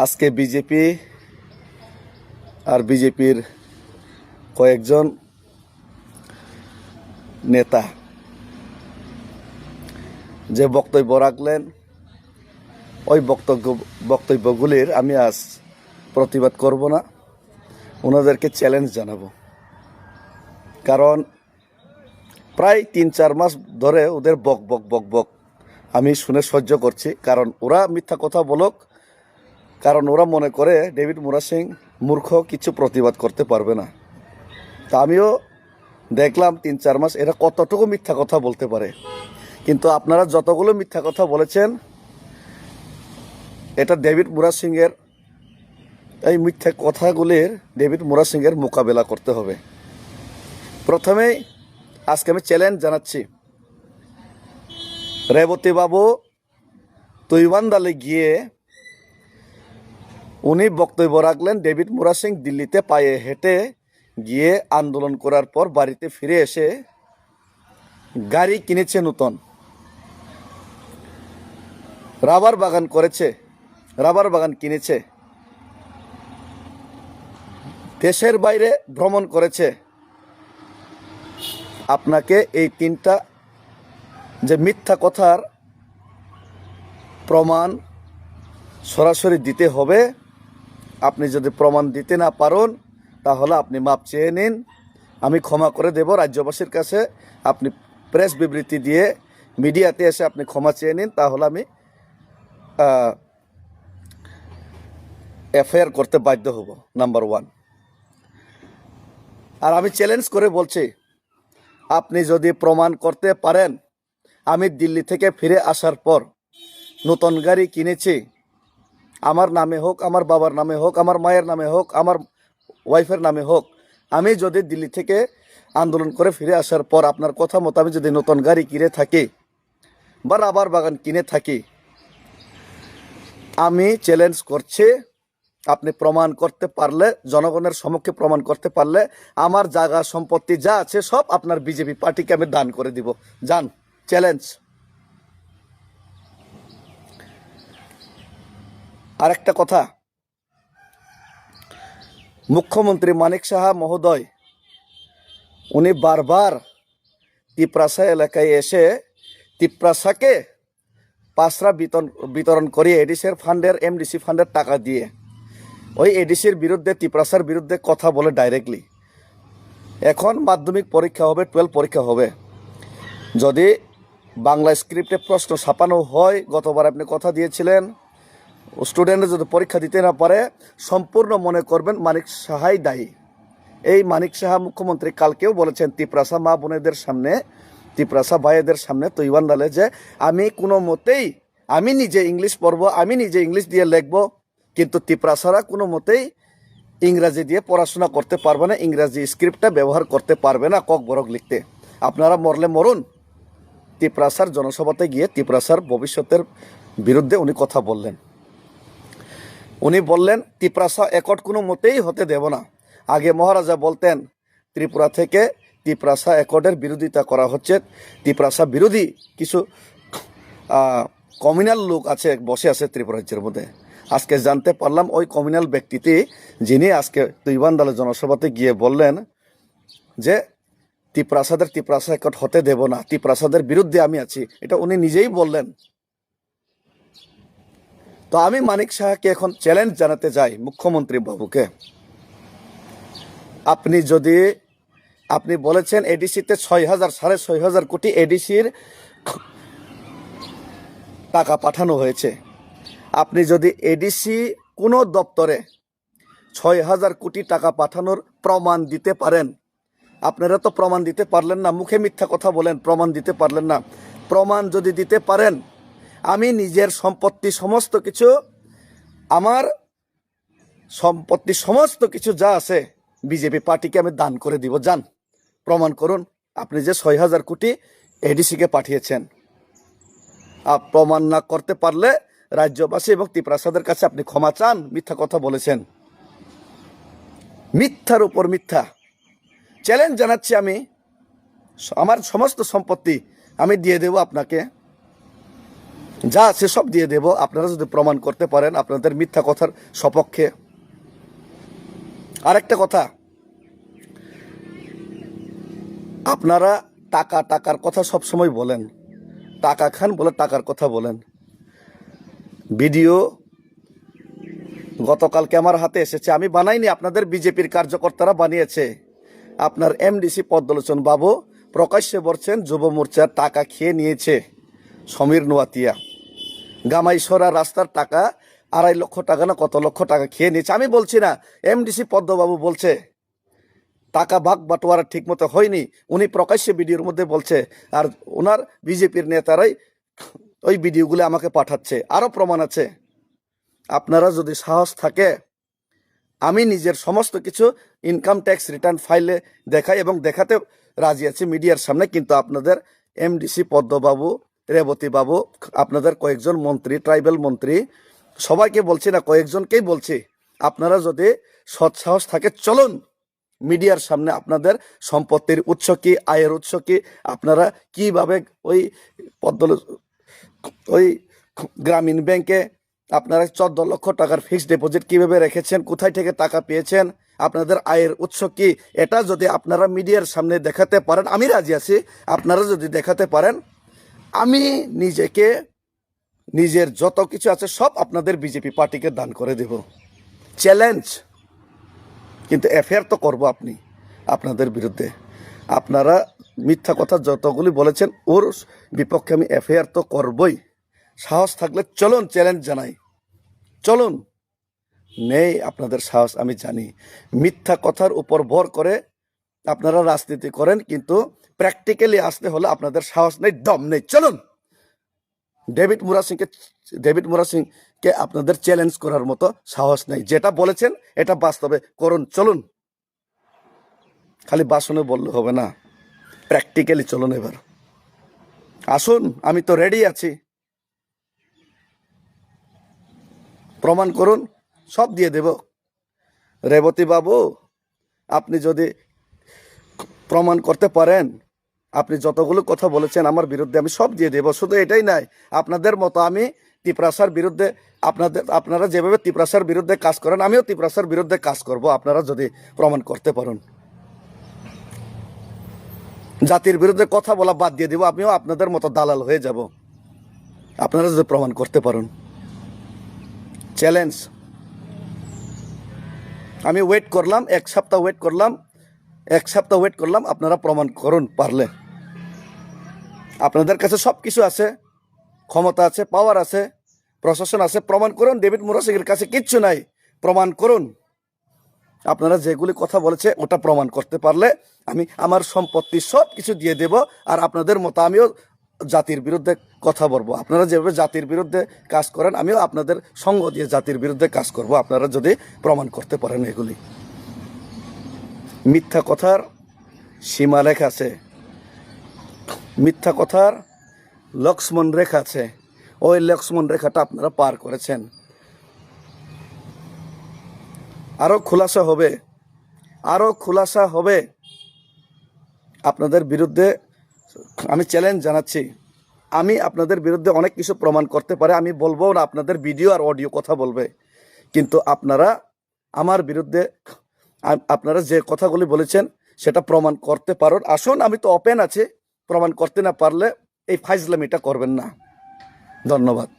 আজকে বিজেপি আর বিজেপির কয়েকজন নেতা যে বক্তব্য রাখলেন, ওই বক্তব্যগুলির আমি আজ প্রতিবাদ করব না, ওনাদেরকে চ্যালেঞ্জ জানাবো। কারণ প্রায় ৩-৪ মাস ধরে ওদের বক বক বক বক আমি শুনে সহ্য করছি। কারণ ওরা মিথ্যা কথা বলুক, কারণ ওরা মনে করে ডেভিড মুরা সিং মূর্খ, কিছু প্রতিবাদ করতে পারবে না। তা আমিও দেখলাম ৩-৪ মাস এরা কতটুকু মিথ্যা কথা বলতে পারে। কিন্তু আপনারা যতগুলো মিথ্যা কথা বলেছেন, এটা ডেভিড মুরা সিংয়ের, এই মিথ্যা কথাগুলির ডেভিড মুরা সিংয়ের মোকাবেলা করতে হবে। প্রথমেই আজকে আমি চ্যালেঞ্জ জানাচ্ছি, রেবতী বাবু তুইবান্দালে গিয়ে উনি বক্তব্য রাখলেন, ডেভিড মুরা সিং দিল্লিতে পায়ে হেঁটে গিয়ে আন্দোলন করার পর বাড়িতে ফিরে এসে গাড়ি কিনেছে নতুন, রাবার বাগান করেছে, রাবার বাগান কিনেছে, দেশের বাইরে ভ্রমণ করেছে। আপনাকে এই তিনটা যে মিথ্যা কথার প্রমাণ সরাসরি দিতে হবে। আপনি যদি প্রমাণ দিতে না পারেন তাহলে আপনি মাপ চেয়ে নিন, আমি ক্ষমা করে দেব রাজ্যবাসীর কাছে। আপনি প্রেস বিবৃতি দিয়ে মিডিয়াতে এসে আপনি ক্ষমা চেয়ে নিন, তাহলে আমি এফআইআর করতে বাধ্য হব, নাম্বার 1। আর আমি চ্যালেঞ্জ করে বলছি, আপনি যদি প্রমাণ করতে পারেন আমি দিল্লি থেকে ফিরে আসার পর নতুন গাড়ি কিনেছি, আমার নামে হোক, আমার বাবার নামে হোক, আমার মায়ের নামে হোক, আমার ওয়াইফের নামে হোক, আমি যদি দিল্লি থেকে আন্দোলন করে ফিরে আসার পর আপনার কথা মতো আমি যদি নতুন গাড়ি কিনে থাকি বা রাবার বাগান কিনে থাকি, আমি চ্যালেঞ্জ করছি, আপনি প্রমাণ করতে পারলে, জনগণের সম্মুখে প্রমাণ করতে পারলে আমার জায়গা সম্পত্তি যা আছে সব আপনার বিজেপি পার্টিকে আমি দান করে দিব। যান, চ্যালেঞ্জ। আরেকটা কথা, মুখ্যমন্ত্রী মানিক সাহা মহোদয় উনি বারবার তিপ্রাসা এলাকায় এসে তিপ্রাসাকে পাসরা বিতরণ করিয়ে এডিসির ফান্ডের, এমডিসি ফান্ডের টাকা দিয়ে ওই এডিসির বিরুদ্ধে, তিপ্রাসার বিরুদ্ধে কথা বলে ডাইরেক্টলি। এখন মাধ্যমিক পরীক্ষা হবে, 12 পরীক্ষা হবে, যদি বাংলা স্ক্রিপ্টে প্রশ্ন ছাপানো হয়, গতবার আপনি কথা দিয়েছিলেন, স্টুডেন্টরা যদি পরীক্ষা দিতে না পারে সম্পূর্ণ মনে করবেন মানিক সাহাই দায়ী। এই মানিক সাহা মুখ্যমন্ত্রী কালকেও বলেছেন তিপ্রাসা মা বোনেদের সামনে, তিপ্রাসা ভাইদের সামনে তুইবান্দালে, যে আমি কোনো মতেই, আমি নিজে ইংলিশ পড়বো, আমি নিজে ইংলিশ দিয়ে লিখবো, কিন্তু তিপ্রাসারা কোনো মতেই ইংরাজি দিয়ে পড়াশোনা করতে পারবে না, ইংরাজি স্ক্রিপ্টটা ব্যবহার করতে পারবে না কক বরক লিখতে। আপনারা মরলে মরুন। তিপ্রাসার জনসভাতে গিয়ে তিপ্রাসার ভবিষ্যতের বিরুদ্ধে উনি কথা বললেন। উনি বললেন তিপ্রাসা একট কোনো মতেই হতে দেব না। আগে মহারাজা বলতেন ত্রিপুরা থেকে তিপ্রাসা একটের বিরোধিতা করা হচ্ছে, তিপ্রাসা বিরোধী কিছু কমিউনাল লোক আছে, বসে আছে ত্রিপুরা রাজ্যের মধ্যে। আজকে জানতে পারলাম ওই কমিউনাল ব্যক্তিটি, যিনি আজকে তুইবান্দালে জনসভাতে গিয়ে বললেন যে তিপ্রাসা একট হতে দেব না, তিপ্রাসাদের বিরুদ্ধে আমি আছি, এটা উনি নিজেই বললেন। তো আমি মানিক সাহাকে এখন চ্যালেঞ্জ জানাতে চাই, মুখ্যমন্ত্রী বাবুকে, আপনি বলেছেন এডিসিতে 6,000 কোটি এডিসির টাকা পাঠানো হয়েছে। আপনি যদি এডিসি কোনো দপ্তরে 6,000 কোটি টাকা পাঠানোর প্রমাণ দিতে পারেন, আপনারা তো প্রমাণ দিতে পারলেন না, মুখে মিথ্যা কথা বলেন, প্রমাণ দিতে পারলেন না। প্রমাণ যদি দিতে পারেন, আমি নিজের সম্পত্তি সমস্ত কিছু, আমার সম্পত্তি সমস্ত কিছু যা আছে বিজেপি পার্টিকে আমি দান করে দিব। যান, প্রমাণ করুন আপনি যে 6,000 কোটি এডিসিকে পাঠিয়েছেন। প্রমাণ না করতে পারলে রাজ্যবাসী এবং তিপ্রাসাদের কাছে আপনি ক্ষমা চান, মিথ্যা কথা বলেছেন, মিথ্যার উপর মিথ্যা। চ্যালেঞ্জ জানাচ্ছি, আমি আমার সমস্ত সম্পত্তি আমি দিয়ে দেব আপনাকে। যা আছে সব দিয়ে দেব আপনারা যদি প্রমাণ করতে পারেন আপনাদের মিথ্যা কথার সপক্ষে। আরেকটা কথা, আপনারা টাকার কথা সব সময় বলেন, টাকা খান বলে টাকার কথা বলেন। ভিডিও গতকালকে আমার হাতে এসেছে, আমি বানাইনি, আপনাদের বিজেপির কার্যকর্তারা বানিয়েছে। আপনার এমডিসি পদ্মলোচন বাবু প্রকাশ্যে বলছেন যুব মোর্চার টাকা খেয়ে নিয়েছে সমীর নোয়াতিয়া। গামাইসরা রাস্তার টাকা 2.5 লক্ষ টাকা না কত লক্ষ টাকা খেয়ে নিয়েছে। আমি বলছি না, এমডিসি পদ্মবাবু বলছে টাকা ভাগ বাটোয়ারা ঠিক মতো হয়নি, উনি প্রকাশ্যে ভিডিওর মধ্যে বলছে। আর ওনার বিজেপির নেতারাই ওই ভিডিওগুলো আমাকে পাঠাচ্ছে, আরও প্রমাণ আছে। আপনারা যদি সাহস থাকে, আমি নিজের সমস্ত কিছু ইনকাম ট্যাক্স রিটার্ন ফাইলে দেখাই এবং দেখাতে রাজি আছি মিডিয়ার সামনে। কিন্তু আপনাদের এমডিসি পদ্মবাবু, রেবতী বাবু, আপনাদের কয়েকজন মন্ত্রী, ট্রাইবেল মন্ত্রী, সবাইকে বলছি না, কয়েকজনকেই বলছি, আপনারা যদি সৎসাহস থাকে চলুন মিডিয়ার সামনে আপনাদের সম্পত্তির উৎস কি, আয়ের উৎস কি, আপনারা কিভাবে ওই গ্রামীণ ব্যাংকে আপনারা 14 লক্ষ টাকার ফিক্সড ডিপোজিট কিভাবে রেখেছেন, কোথায় থেকে টাকা পেয়েছেন, আপনাদের আয়ের উৎস কি, এটা যদি আপনারা মিডিয়ার সামনে দেখাতে পারেন আমি রাজি আছি। আপনারা যদি দেখাতে পারেন আমি নিজেকে, নিজের যত কিছু আছে সব আপনাদের বিজেপি পার্টিকে দান করে দেব, চ্যালেঞ্জ। কিন্তু এফআইআর তো করবো আপনাদের বিরুদ্ধে। আপনারা মিথ্যা কথা যতগুলি বলেছেন ওর বিপক্ষে আমি এফআইআর তো করবই। সাহস থাকলে চলুন, চ্যালেঞ্জ জানাই, চলুন। নেই আপনাদের সাহস, আমি জানি। মিথ্যা কথার উপর ভর করে আপনারা রাজনীতি করেন, কিন্তু প্র্যাকটিক্যালি আসতে হলে আপনাদের সাহস নেই, দম নেই। চলুন, ডেভিড মুরা সিংকে আপনাদের চ্যালেঞ্জ করার মতো সাহস নেই। যেটা বলেছেন এটা বাস্তবে করুন, চলুন। খালি বাসনে বললে হবে না, প্র্যাকটিক্যালি চলুন। এবার আসুন, আমি তো রেডি আছি। প্রমাণ করুন, সব দিয়ে দেব। রেবতী বাবু, আপনি যদি প্রমাণ করতে পারেন, আপনি যতগুলো কথা বলেছেন আমার বিরুদ্ধে, আমি সব দিয়ে দেব। শুধু এটাই নাই, আপনাদের মতো আমি তিপ্রাসার বিরুদ্ধে, আপনারা যেভাবে তিপ্রাসার বিরুদ্ধে কাজ করেন আমিও তিপ্রাসার বিরুদ্ধে কাজ করব, আপনারা যদি প্রমাণ করতে পারেন। জাতির বিরুদ্ধে কথা বলা বাদ দিয়ে দিব, আমিও আপনাদের মতো দালাল হয়ে যাব, আপনারা যদি প্রমাণ করতে পারেন। চ্যালেঞ্জ। আমি ওয়েট করলাম, 1 সপ্তাহ ওয়েট করলাম, আপনারা প্রমাণ করুন পারলে। আপনাদের কাছে সব কিছু আছে, ক্ষমতা আছে, পাওয়ার আছে, প্রশাসন আছে, প্রমাণ করুন। ডেভিড মুরা সিংয়ের কাছে কিচ্ছু নাই, প্রমাণ করুন। আপনারা যেগুলি কথা বলেছে ওটা প্রমাণ করতে পারলে আমি আমার সম্পত্তি সব কিছু দিয়ে দেব। আর আপনাদের মতো আমিও জাতির বিরুদ্ধে কথা বলবো। আপনারা যেভাবে জাতির বিরুদ্ধে কাজ করেন আমিও আপনাদের সঙ্গ দিয়ে জাতির বিরুদ্ধে কাজ করব, আপনারা যদি প্রমাণ করতে পারেন এগুলি। মিথ্যা কথার সীমারেখা আছে, মিথ্যা কথার লক্ষ্মণ রেখা আছে, ওই লক্ষ্মণ রেখাটা আপনারা পার করেছেন। আরও খোলাসা হবে আপনাদের বিরুদ্ধে। আমি চ্যালেঞ্জ জানাচ্ছি, আমি আপনাদের বিরুদ্ধে অনেক কিছু প্রমাণ করতে পারে, আমি বলবো না, আপনাদের ভিডিও আর অডিও কথা বলবে। কিন্তু আপনারা আমার বিরুদ্ধে আপনারা যে কথাগুলি বলেছেন সেটা প্রমাণ করতে পারেন। আসুন, আমি তো ওপেন আছি। প্রমাণ করতে না পারলে এই ফাইজলামিটা করবেন না। ধন্যবাদ।